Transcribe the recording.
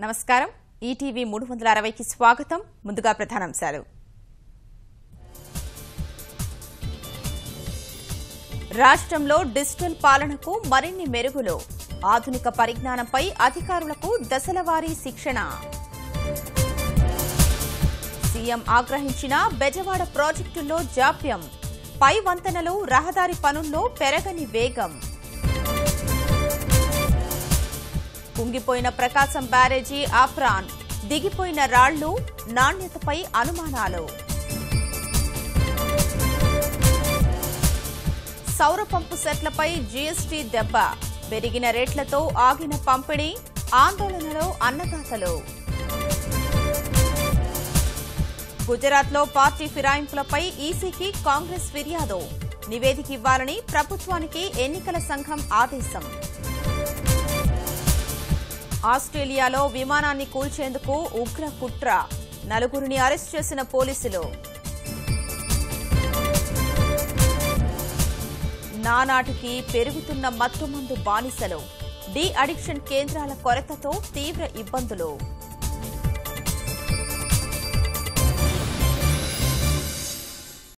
నమస్కారం ఈటీవీ 360కి స్వాగతం ముందుగా ప్రధానాంశాలు రాష్ట్రంలో డిజిటల్ పాలనకు మరిన్ని మెరుగులు ఆధునిక పరిజ్ఞానంపై అధికారులకు దశలవారీ శిక్షణ సీఎం ఆగ్రహించిన బెజవాడ ప్రాజెక్టుల్లో జాప్యం పై వంతెనలు రహదారి పనుల్లో పెరగని వేగం కుంగిపోయిన ప్రకాశం బ్యారేజీ ఆప్రాన్ దిగిపోయిన రాళ్లు నాణ్యతపై అనుమానాలు సౌర పంపు సెట్లపై జీఎస్టీ దెబ్బ పెరిగిన రేట్లతో ఆగిన పంపిణీ ఆందోళనలో అన్నదాతలు గుజరాత్లో పార్టీ ఫిరాయింపులపై ఈసీకి కాంగ్రెస్ ఫిర్యాదు నివేదిక ఇవ్వాలని ప్రభుత్వానికి ఎన్నికల సంఘం ఆదేశం ఆస్ట్రేలియాలో విమానాన్ని కూల్చేందుకు ఉగ్ర కుట్ర నలుగురిని అరెస్ట్ చేసిన పోలీసులు నానాటికి పెరుగుతున్న మత్తుమందు బానిసలు డీ అడిక్షన్ కేంద్రాల కొరతతో తీవ్ర ఇబ్బందులు